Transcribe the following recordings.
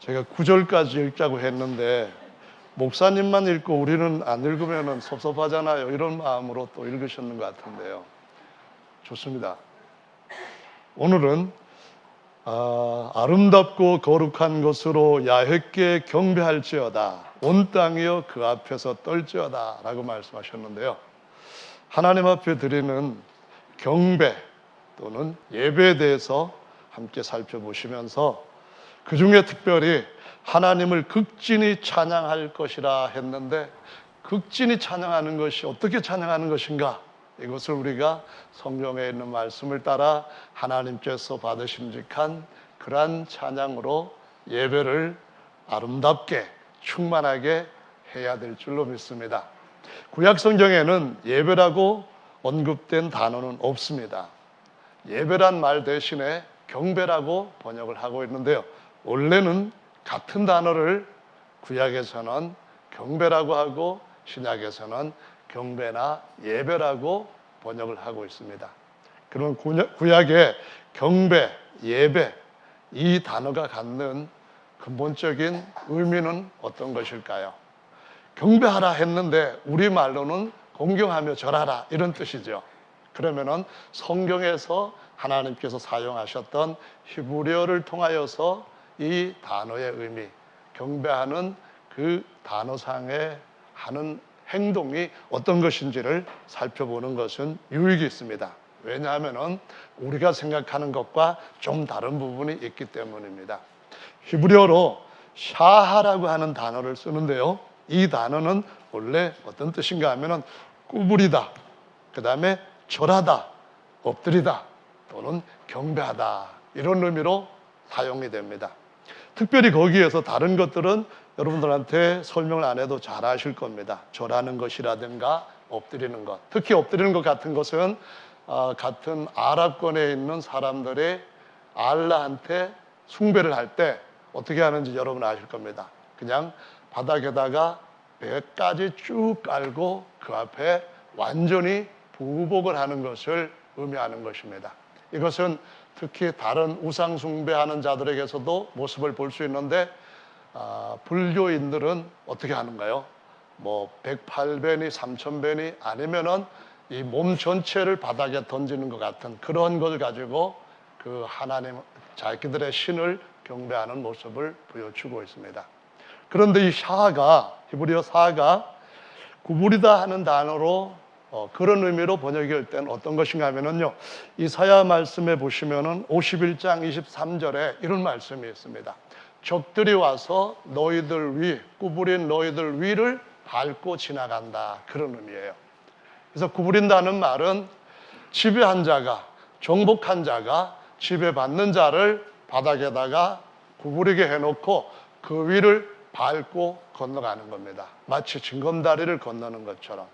제가 9절까지 읽자고 했는데 목사님만 읽고 우리는 안 읽으면 섭섭하잖아요. 이런 마음으로 또 읽으셨는 것 같은데요. 좋습니다. 오늘은 아름답고 거룩한 것으로 야훼께 경배할지어다. 온 땅이여 그 앞에서 떨지어다 라고 말씀하셨는데요. 하나님 앞에 드리는 경배 또는 예배에 대해서 함께 살펴보시면서 그 중에 특별히 하나님을 극진히 찬양할 것이라 했는데, 극진히 찬양하는 것이 어떻게 찬양하는 것인가, 이것을 우리가 성경에 있는 말씀을 따라 하나님께서 받으심직한 그러한 찬양으로 예배를 아름답게 충만하게 해야 될 줄로 믿습니다. 구약 성경에는 예배라고 언급된 단어는 없습니다. 예배란 말 대신에 경배라고 번역을 하고 있는데요, 원래는 같은 단어를 구약에서는 경배라고 하고 신약에서는 경배나 예배라고 번역을 하고 있습니다. 그런 구약의 경배, 예배, 이 단어가 갖는 근본적인 의미는 어떤 것일까요? 경배하라 했는데 우리말로는 공경하며 절하라 이런 뜻이죠. 그러면은 성경에서 하나님께서 사용하셨던 히브리어를 통하여서 이 단어의 의미, 경배하는 그 단어상에 하는 행동이 어떤 것인지를 살펴보는 것은 유익이 있습니다. 왜냐하면 우리가 생각하는 것과 좀 다른 부분이 있기 때문입니다. 히브리어로 샤하라고 하는 단어를 쓰는데요, 이 단어는 원래 어떤 뜻인가 하면 구부리다, 그 다음에 절하다, 엎드리다 또는 경배하다, 이런 의미로 사용이 됩니다. 특별히 거기에서 다른 것들은 여러분들한테 설명을 안 해도 잘 아실 겁니다. 절하는 것이라든가 엎드리는 것, 특히 엎드리는 것 같은 것은 같은 아랍권에 있는 사람들의 알라한테 숭배를 할 때 어떻게 하는지 여러분 아실 겁니다. 그냥 바닥에다가 배까지 쭉 깔고 그 앞에 완전히 부복을 하는 것을 의미하는 것입니다. 이것은 특히 다른 우상 숭배하는 자들에게서도 모습을 볼 수 있는데, 불교인들은 어떻게 하는가요? 108배니 3000배니 아니면은 이 몸 전체를 바닥에 던지는 것 같은 그런 걸 가지고 그 하나님, 자기들의 신을 경배하는 모습을 보여주고 있습니다. 그런데 이 샤가, 히브리어 사가 구부리다 하는 단어로 그런 의미로 번역이 될 때는 어떤 것인가 하면요, 이사야 말씀에 보시면은 51장 23절에 이런 말씀이 있습니다. 적들이 와서 너희들 위, 구부린 너희들 위를 밟고 지나간다, 그런 의미예요. 그래서 구부린다는 말은 지배한 자가, 정복한 자가 지배받는 자를 바닥에다가 구부리게 해놓고 그 위를 밟고 건너가는 겁니다. 마치 징검다리를 건너는 것처럼.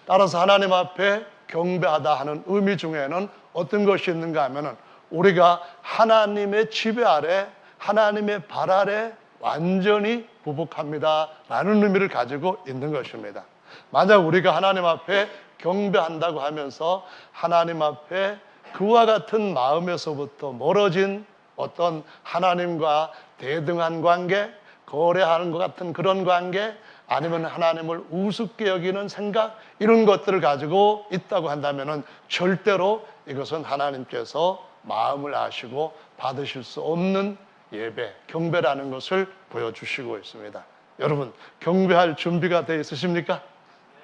따라서 하나님 앞에 경배하다 하는 의미 중에는 어떤 것이 있는가 하면은 우리가 하나님의 지배 아래, 하나님의 발 아래 완전히 부복합니다 라는 의미를 가지고 있는 것입니다. 만약 우리가 하나님 앞에 경배한다고 하면서 하나님 앞에 그와 같은 마음에서부터 멀어진 어떤 하나님과 대등한 관계, 거래하는 것 같은 그런 관계, 아니면 하나님을 우습게 여기는 생각, 이런 것들을 가지고 있다고 한다면 절대로 이것은 하나님께서 마음을 아시고 받으실 수 없는 예배, 경배라는 것을 보여주시고 있습니다. 여러분, 경배할 준비가 되어 있으십니까?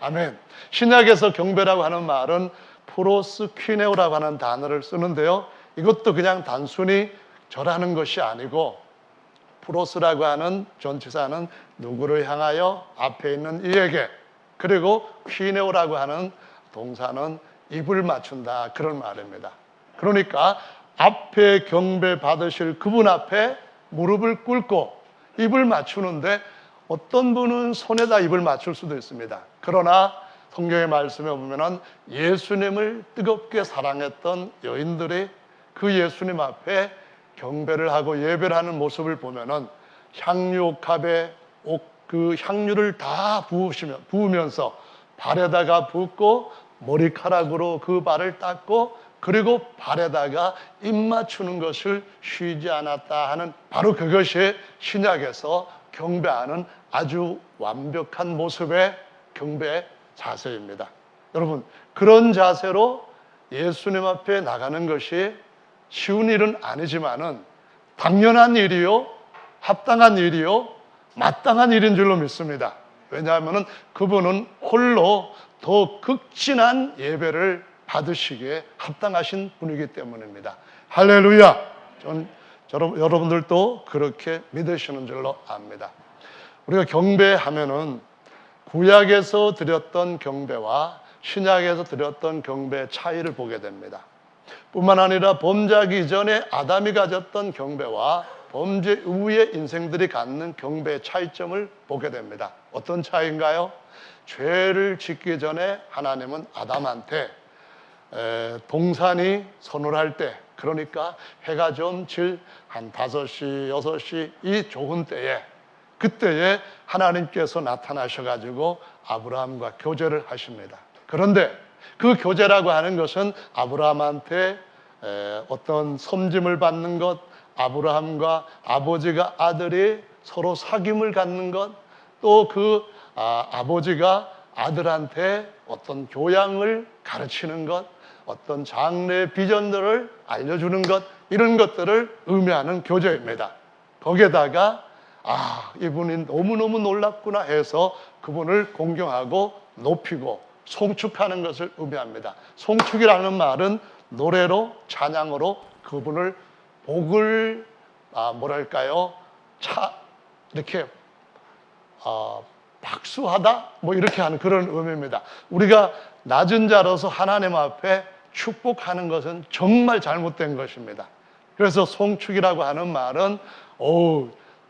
아멘. 신약에서 경배라고 하는 말은 프로스퀴네오라고 하는 단어를 쓰는데요, 이것도 그냥 단순히 절하는 것이 아니고, 프로스라고 하는 전치사는 누구를 향하여, 앞에 있는 이에게, 그리고 퀴네오라고 하는 동사는 입을 맞춘다, 그런 말입니다. 그러니까 앞에 경배 받으실 그분 앞에 무릎을 꿇고 입을 맞추는데, 어떤 분은 손에다 입을 맞출 수도 있습니다. 그러나 성경의 말씀에 보면은 예수님을 뜨겁게 사랑했던 여인들이 그 예수님 앞에 경배를 하고 예배를 하는 모습을 보면은 향유옥합에 그 향유를 다 부으면서 발에다가 붓고 머리카락으로 그 발을 닦고 그리고 발에다가 입 맞추는 것을 쉬지 않았다 하는 바로 그것이 신약에서 경배하는 아주 완벽한 모습의 경배 자세입니다. 여러분, 그런 자세로 예수님 앞에 나가는 것이 쉬운 일은 아니지만은 당연한 일이요, 합당한 일이요, 마땅한 일인 줄로 믿습니다. 왜냐하면 그분은 홀로 더 극진한 예배를 받으시기에 합당하신 분이기 때문입니다. 할렐루야! 여러분들도 그렇게 믿으시는 줄로 압니다. 우리가 경배하면은 구약에서 드렸던 경배와 신약에서 드렸던 경배의 차이를 보게 됩니다. 뿐만 아니라 범죄하기 이전에 아담이 가졌던 경배와 범죄 이후의 인생들이 갖는 경배의 차이점을 보게 됩니다. 어떤 차이인가요? 죄를 짓기 전에 하나님은 아담한테 동산이 서늘할 때, 그러니까 해가 좀 질 한 5시, 6시 이 좋은 때에, 그때에 하나님께서 나타나셔가지고 아브라함과 교제를 하십니다. 그런데 그 교제라고 하는 것은 아브라함한테 어떤 섬김을 받는 것, 아브라함과 아버지가 아들이 서로 사귐을 갖는 것, 또 그 아버지가 아들한테 어떤 교양을 가르치는 것, 어떤 장래의 비전들을 알려주는 것, 이런 것들을 의미하는 교제입니다. 거기에다가 이분이 너무너무 놀랍구나 해서 그분을 공경하고 높이고 송축하는 것을 의미합니다. 송축이라는 말은 노래로, 찬양으로 그분을 복을 이렇게 박수하다 이렇게 하는 그런 의미입니다. 우리가 낮은 자로서 하나님 앞에 축복하는 것은 정말 잘못된 것입니다. 그래서 송축이라고 하는 말은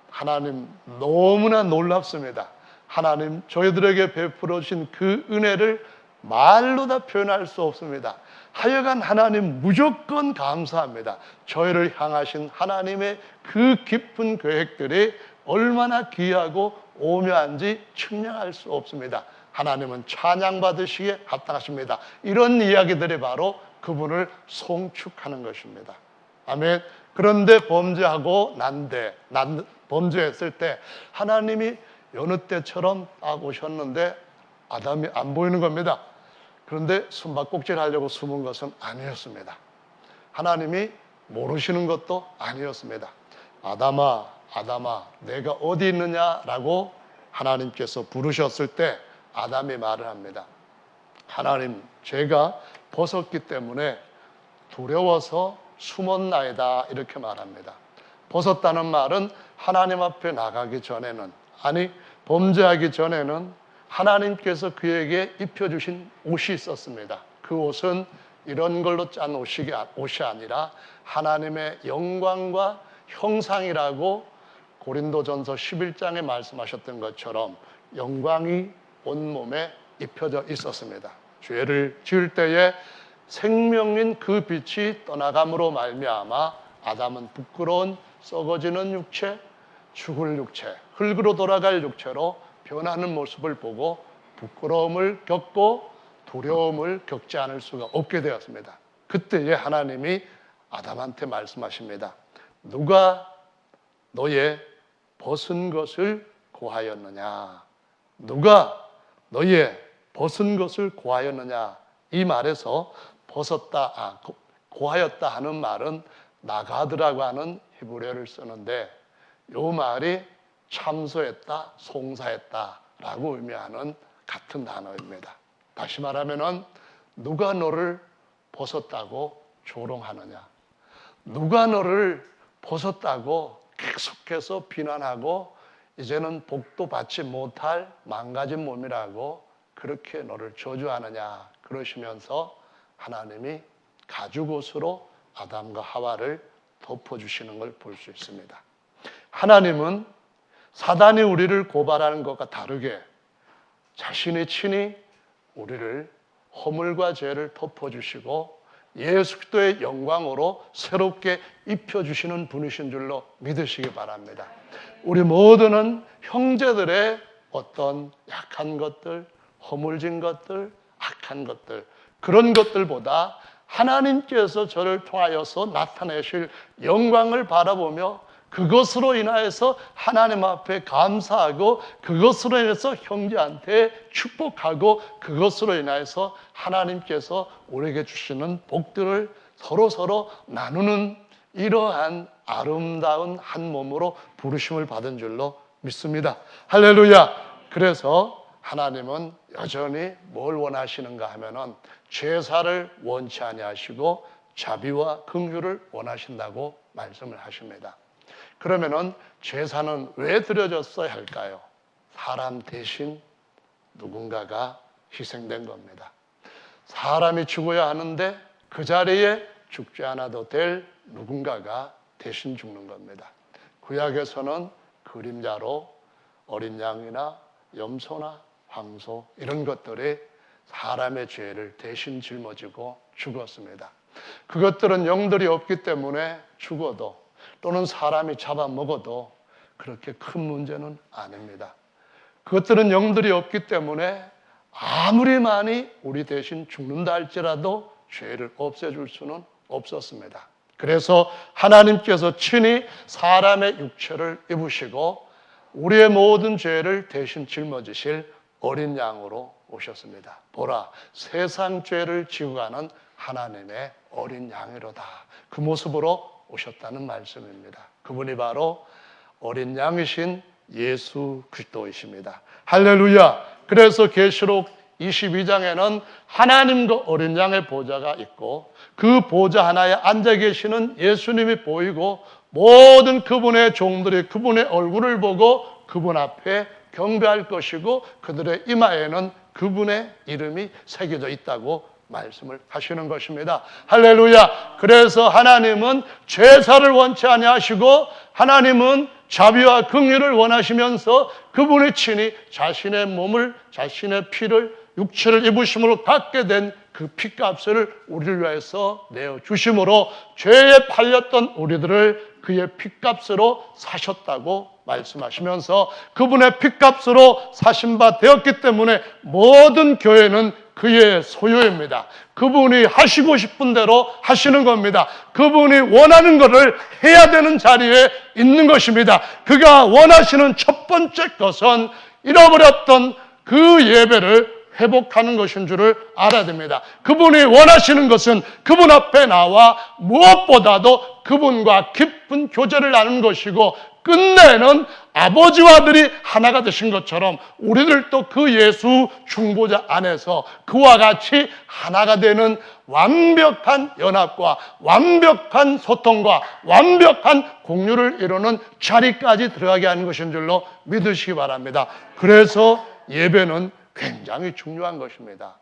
하나님 너무나 놀랍습니다. 하나님 저희들에게 베풀어 주신 그 은혜를 말로 다 표현할 수 없습니다. 하여간 하나님 무조건 감사합니다. 저희를 향하신 하나님의 그 깊은 계획들이 얼마나 귀하고 오묘한지 측량할 수 없습니다. 하나님은 찬양받으시기에 합당하십니다. 이런 이야기들이 바로 그분을 송축하는 것입니다. 아멘. 그런데 범죄했을 때 하나님이 여느 때처럼 딱 오셨는데 아담이 안 보이는 겁니다. 그런데 숨바꼭질 하려고 숨은 것은 아니었습니다. 하나님이 모르시는 것도 아니었습니다. 아담아, 내가 어디 있느냐라고 하나님께서 부르셨을 때 아담이 말을 합니다. 하나님, 제가 벗었기 때문에 두려워서 숨었나이다, 이렇게 말합니다. 벗었다는 말은 하나님 앞에 나가기 전에는, 범죄하기 전에는 하나님께서 그에게 입혀주신 옷이 있었습니다. 그 옷은 이런 걸로 짠 옷이 아니라 하나님의 영광과 형상이라고 고린도전서 11장에 말씀하셨던 것처럼 영광이 온몸에 입혀져 있었습니다. 죄를 지을 때에 생명인 그 빛이 떠나감으로 말미암아 아담은 부끄러운 썩어지는 육체, 죽을 육체, 흙으로 돌아갈 육체로 변하는 모습을 보고 부끄러움을 겪고 두려움을 겪지 않을 수가 없게 되었습니다. 그때에 하나님이 아담한테 말씀하십니다. 누가 너의 벗은 것을 고하였느냐? 누가 너의 벗은 것을 고하였느냐? 이 말에서 고하였다 하는 말은 나가드라고 하는 히브리어를 쓰는데 이 말이 참소했다, 송사했다라고 의미하는 같은 단어입니다. 다시 말하면은 누가 너를 벗었다고 조롱하느냐? 누가 너를 벗었다고 계속해서 비난하고 이제는 복도 받지 못할 망가진 몸이라고 그렇게 너를 저주하느냐? 그러시면서 하나님이 가죽옷으로 아담과 하와를 덮어주시는 걸 볼 수 있습니다. 하나님은 사단이 우리를 고발하는 것과 다르게 자신이 친히 우리를 허물과 죄를 덮어주시고 예수 그리스도의 영광으로 새롭게 입혀주시는 분이신 줄로 믿으시기 바랍니다. 우리 모두는 형제들의 어떤 약한 것들, 허물진 것들, 악한 것들, 그런 것들보다 하나님께서 저를 통하여서 나타내실 영광을 바라보며 그것으로 인하여서 하나님 앞에 감사하고 그것으로 인해서 형제한테 축복하고 그것으로 인하여서 하나님께서 우리에게 주시는 복들을 서로 나누는 이러한 아름다운 한 몸으로 부르심을 받은 줄로 믿습니다. 할렐루야. 그래서 하나님은 여전히 뭘 원하시는가 하면은 제사를 원치 아니하시고 자비와 긍휼을 원하신다고 말씀을 하십니다. 그러면은 제사는 왜 드려졌어야 할까요? 사람 대신 누군가가 희생된 겁니다. 사람이 죽어야 하는데 그 자리에 죽지 않아도 될 누군가가 대신 죽는 겁니다. 구약에서는 그림자로 어린 양이나 염소나 황소 이런 것들이 사람의 죄를 대신 짊어지고 죽었습니다. 그것들은 영들이 없기 때문에 죽어도 또는 사람이 잡아먹어도 그렇게 큰 문제는 아닙니다. 그것들은 영들이 없기 때문에 아무리 많이 우리 대신 죽는다 할지라도 죄를 없애줄 수는 없었습니다. 그래서 하나님께서 친히 사람의 육체를 입으시고 우리의 모든 죄를 대신 짊어지실 어린 양으로 오셨습니다. 보라, 세상 죄를 지고 가는 하나님의 어린 양이로다. 그 모습으로 오셨다는 말씀입니다. 그분이 바로 어린 양이신 예수 그리스도이십니다. 할렐루야. 그래서 계시록 22장에는 하나님과 어린 양의 보좌가 있고 그 보좌 하나에 앉아 계시는 예수님이 보이고 모든 그분의 종들이 그분의 얼굴을 보고 그분 앞에 경배할 것이고 그들의 이마에는 그분의 이름이 새겨져 있다고 말씀을 하시는 것입니다. 할렐루야. 그래서 하나님은 제사를 원치 아니하시고 하나님은 자비와 긍휼을 원하시면서 그분이 친히 자신의 몸을 자신의 피를 육체를 입으심으로 갖게 된 그 피값을 우리를 위해서 내어주심으로 죄에 팔렸던 우리들을 그의 피값으로 사셨다고 말씀하시면서 그분의 피값으로 사신 바 되었기 때문에 모든 교회는 그의 소유입니다. 그분이 하시고 싶은 대로 하시는 겁니다. 그분이 원하는 것을 해야 되는 자리에 있는 것입니다. 그가 원하시는 첫 번째 것은 잃어버렸던 그 예배를 회복하는 것인 줄을 알아야 됩니다. 그분이 원하시는 것은 그분 앞에 나와 무엇보다도 그분과 깊은 교제를 나누는 것이고 끝내는 아버지와 아들이 하나가 되신 것처럼 우리들도 그 예수 중보자 안에서 그와 같이 하나가 되는 완벽한 연합과 완벽한 소통과 완벽한 공유를 이루는 자리까지 들어가게 하는 것인 줄로 믿으시기 바랍니다. 그래서 예배는 굉장히 중요한 것입니다.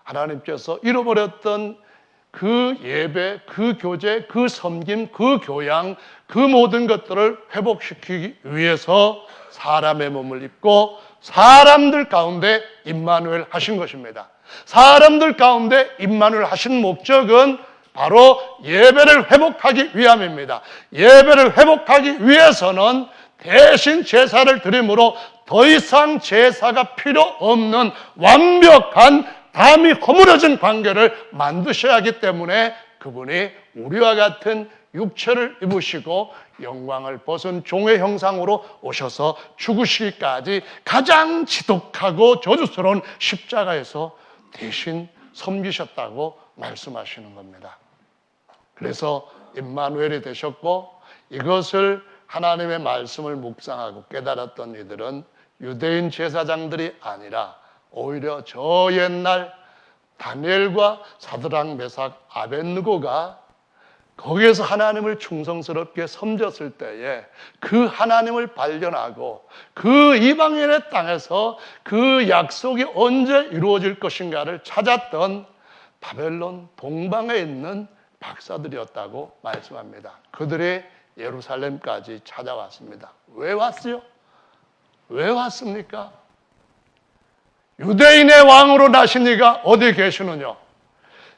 하나님께서 잃어버렸던 그 예배, 그 교제, 그 섬김, 그 교양, 그 모든 것들을 회복시키기 위해서 사람의 몸을 입고 사람들 가운데 임마누엘 하신 것입니다. 사람들 가운데 임마누엘 하신 목적은 바로 예배를 회복하기 위함입니다. 예배를 회복하기 위해서는 대신 제사를 드림으로 더 이상 제사가 필요 없는 완벽한 담이 허물어진 관계를 만드셔야 하기 때문에 그분이 우리와 같은 육체를 입으시고 영광을 벗은 종의 형상으로 오셔서 죽으시기까지 가장 지독하고 저주스러운 십자가에서 대신 섬기셨다고 말씀하시는 겁니다. 그래서 임마누엘이 되셨고 이것을 하나님의 말씀을 묵상하고 깨달았던 이들은 유대인 제사장들이 아니라 오히려 저 옛날 다니엘과 사드락 메삭 아벳느고가 거기에서 하나님을 충성스럽게 섬겼을 때에 그 하나님을 발견하고 그 이방인의 땅에서 그 약속이 언제 이루어질 것인가를 찾았던 바벨론 동방에 있는 박사들이었다고 말씀합니다. 그들이 예루살렘까지 찾아왔습니다. 왜 왔어요? 왜 왔습니까? 유대인의 왕으로 나신 이가 어디 계시느냐?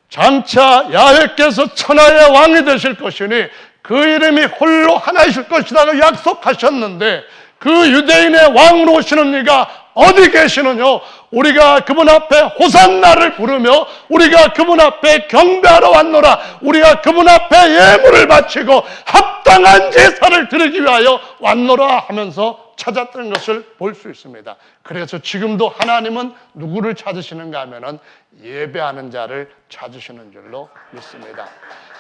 장차 야훼께서 천하의 왕이 되실 것이니 그 이름이 홀로 하나이실 것이라고 약속하셨는데 그 유대인의 왕으로 오시는 이가 어디 계시느냐? 우리가 그분 앞에 호산나를 부르며 우리가 그분 앞에 경배하러 왔노라. 우리가 그분 앞에 예물을 바치고 합당한 제사를 드리기 위하여 왔노라 하면서 찾았던 것을 볼 수 있습니다. 그래서 지금도 하나님은 누구를 찾으시는가 하면은 예배하는 자를 찾으시는 줄로 믿습니다.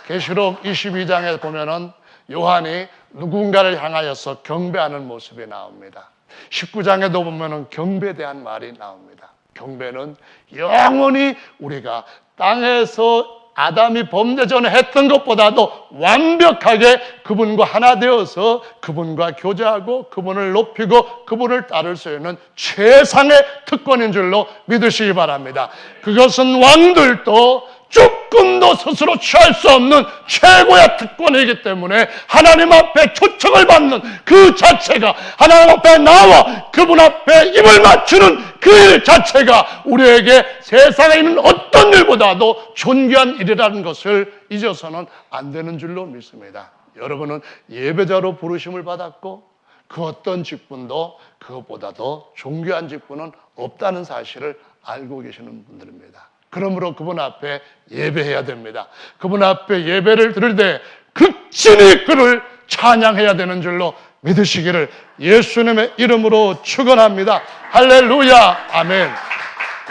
계시록 22장에 보면은 요한이 누군가를 향하여서 경배하는 모습이 나옵니다. 19장에도 보면은 경배에 대한 말이 나옵니다. 경배는 영원히 우리가 땅에서 아담이 범죄 전에 했던 것보다도 완벽하게 그분과 하나 되어서 그분과 교제하고 그분을 높이고 그분을 따를 수 있는 최상의 특권인 줄로 믿으시기 바랍니다. 그것은 왕들도 조금도 스스로 취할 수 없는 최고의 특권이기 때문에 하나님 앞에 초청을 받는 그 자체가, 하나님 앞에 나와 그분 앞에 입을 맞추는 그 일 자체가 우리에게 세상에 있는 어떤 일보다도 존귀한 일이라는 것을 잊어서는 안 되는 줄로 믿습니다. 여러분은 예배자로 부르심을 받았고 그 어떤 직분도 그것보다도 존귀한 직분은 없다는 사실을 알고 계시는 분들입니다. 그러므로 그분 앞에 예배해야 됩니다. 그분 앞에 예배를 드릴 때 극진히 그를 찬양해야 되는 줄로 믿으시기를 예수님의 이름으로 축원합니다. 할렐루야, 아멘.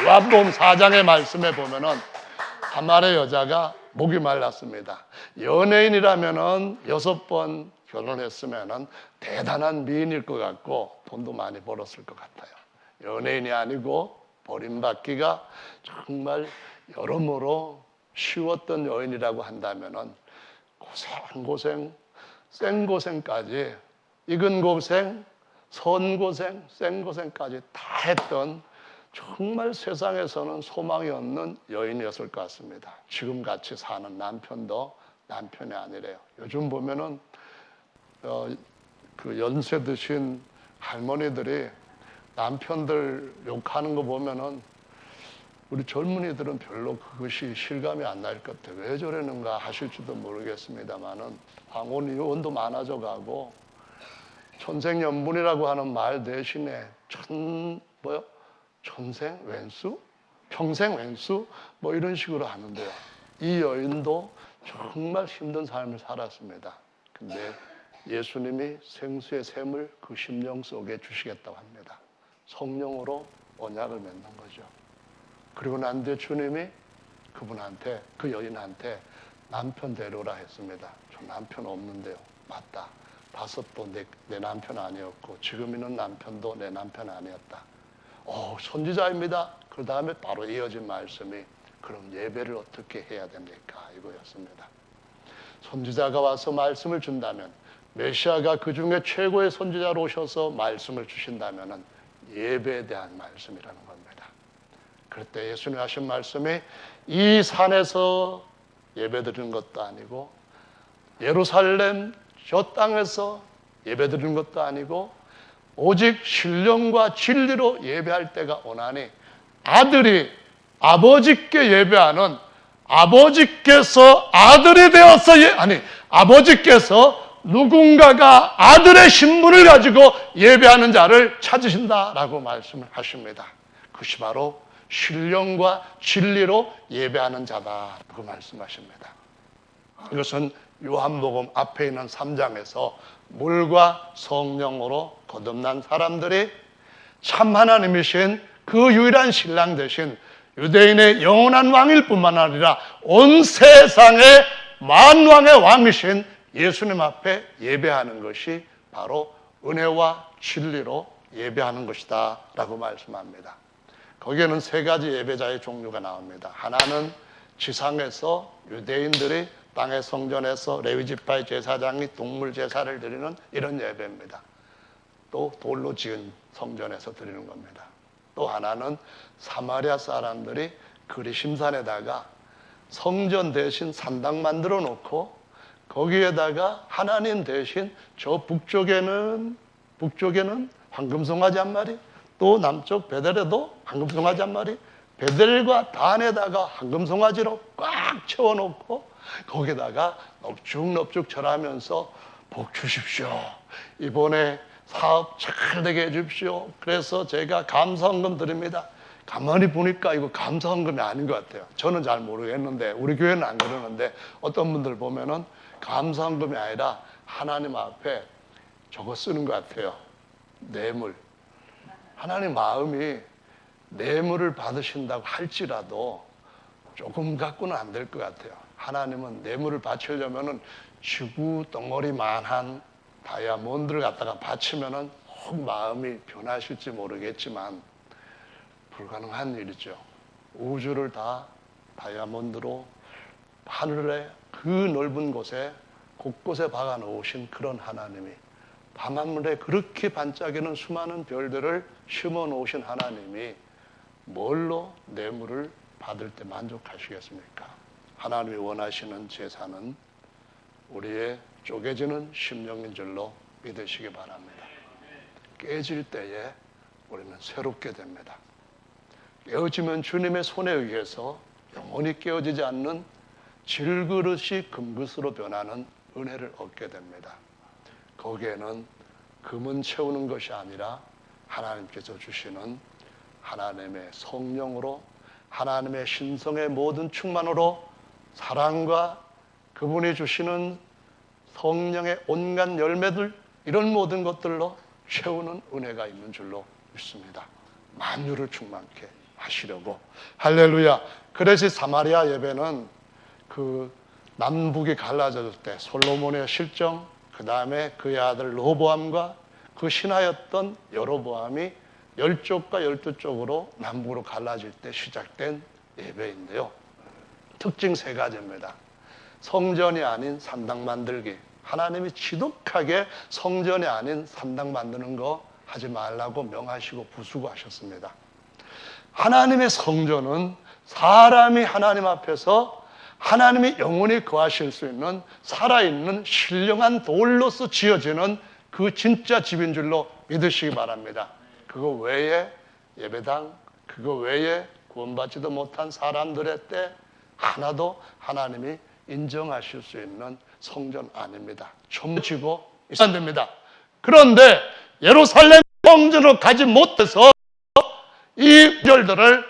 요한복음 4장의 말씀에 보면은 가말의 여자가 목이 말랐습니다. 연예인이라면은 6번 결혼했으면은 대단한 미인일 것 같고 돈도 많이 벌었을 것 같아요. 연예인이 아니고 버림받기가 정말 여러모로 쉬웠던 여인이라고 한다면은 고생, 생고생까지, 익은 고생, 선고생, 생고생까지 다 했던 정말 세상에서는 소망이 없는 여인이었을 것 같습니다. 지금 같이 사는 남편도 남편이 아니래요. 요즘 보면은 그 연세 드신 할머니들이 남편들 욕하는 거 보면은 우리 젊은이들은 별로 그것이 실감이 안 날 것 같아요. 왜 저러는가 하실지도 모르겠습니다만은 황혼 이혼도 많아져 가고 천생연분이라고 하는 말 대신에 천생 왼수? 평생 왼수? 뭐 이런 식으로 하는데요. 이 여인도 정말 힘든 삶을 살았습니다. 근데 예수님이 생수의 샘을 그 심령 속에 주시겠다고 합니다. 성령으로 언약을 맺는 거죠. 그리고 난 뒤에 주님이 그분한테, 그 여인한테 남편 데려오라 했습니다. 저 남편 없는데요. 맞다. 다섯도 내 남편 아니었고 지금 있는 남편도 내 남편 아니었다. 선지자입니다. 그 다음에 바로 이어진 말씀이 그럼 예배를 어떻게 해야 됩니까? 이거였습니다. 선지자가 와서 말씀을 준다면, 메시아가 그 중에 최고의 선지자로 오셔서 말씀을 주신다면 예배에 대한 말씀이라는 겁니다. 그럴 때 예수님 하신 말씀이 이 산에서 예배드리는 것도 아니고 예루살렘 저 땅에서 예배드리는 것도 아니고 오직 신령과 진리로 예배할 때가 오나니 아들이 아버지께 예배하는, 아버지께서 아들이 되어서 아버지께서 누군가가 아들의 신분을 가지고 예배하는 자를 찾으신다라고 말씀을 하십니다. 그것이 바로 신령과 진리로 예배하는 자다라고 말씀하십니다. 이것은 요한복음 앞에 있는 3장에서 물과 성령으로 거듭난 사람들이 참 하나님이신 그 유일한 신랑 되신 유대인의 영원한 왕일 뿐만 아니라 온 세상의 만왕의 왕이신 예수님 앞에 예배하는 것이 바로 은혜와 진리로 예배하는 것이다 라고 말씀합니다. 거기에는 3가지 예배자의 종류가 나옵니다. 하나는 지상에서 유대인들이 땅의 성전에서 레위지파의 제사장이 동물 제사를 드리는 이런 예배입니다. 또 돌로 지은 성전에서 드리는 겁니다. 또 하나는 사마리아 사람들이 그리심산에다가 성전 대신 산당 만들어 놓고 거기에다가 하나님 대신 저 북쪽에는 황금송아지 한 마리, 또 남쪽 베델에도 황금송아지 한 마리, 베델과 단에다가 황금송아지로 꽉 채워놓고 거기다가 넙죽넙죽 절하면서 복 주십시오. 이번에 사업 잘 되게 해주십시오. 그래서 제가 감사헌금 드립니다. 가만히 보니까 이거 감사헌금이 아닌 것 같아요. 저는 잘 모르겠는데 우리 교회는 안 그러는데 어떤 분들 보면은 감사헌금이 아니라 하나님 앞에 저거 쓰는 것 같아요. 뇌물. 하나님 마음이 뇌물을 받으신다고 할지라도 조금 갖고는 안 될 것 같아요. 하나님은 뇌물을 바치려면은 지구 덩어리만한 다이아몬드를 갖다가 바치면은 혹 마음이 변하실지 모르겠지만 불가능한 일이죠. 우주를 다 다이아몬드로 하늘의 그 넓은 곳에 곳곳에 박아 놓으신 그런 하나님이 밤하늘에 그렇게 반짝이는 수많은 별들을 심어 놓으신 하나님이 뭘로 뇌물을 받을 때 만족하시겠습니까? 하나님이 원하시는 제사는 우리의 쪼개지는 심령인 줄로 믿으시기 바랍니다. 깨질 때에 우리는 새롭게 됩니다. 깨어지면 주님의 손에 의해서 영원히 깨어지지 않는 질그릇이 금그릇으로 변하는 은혜를 얻게 됩니다. 거기에는 금은 채우는 것이 아니라 하나님께서 주시는 하나님의 성령으로 하나님의 신성의 모든 충만으로 사랑과 그분이 주시는 성령의 온갖 열매들 이런 모든 것들로 채우는 은혜가 있는 줄로 믿습니다. 만유를 충만케 하시려고. 할렐루야. 그래서 사마리아 예배는 그 남북이 갈라졌을 때 솔로몬의 실정, 그 다음에 그의 아들 르호보암과 그 신하였던 여로보암이 10족과 12쪽으로 남북으로 갈라질 때 시작된 예배인데요. 특징 3가지입니다. 성전이 아닌 산당 만들기. 하나님이 지독하게 성전이 아닌 산당 만드는 거 하지 말라고 명하시고 부수고하셨습니다. 하나님의 성전은 사람이 하나님 앞에서 하나님이 영원히 거하실 수 있는 살아있는 신령한 돌로서 지어지는 그 진짜 집인 줄로 믿으시기 바랍니다. 그거 외에 예배당, 그거 외에 구원받지도 못한 사람들의 때 하나도 하나님이 인정하실 수 있는 성전 아닙니다. 점지고 있어야 됩니다. 그런데 예루살렘 성전으로 가지 못해서 이 별들을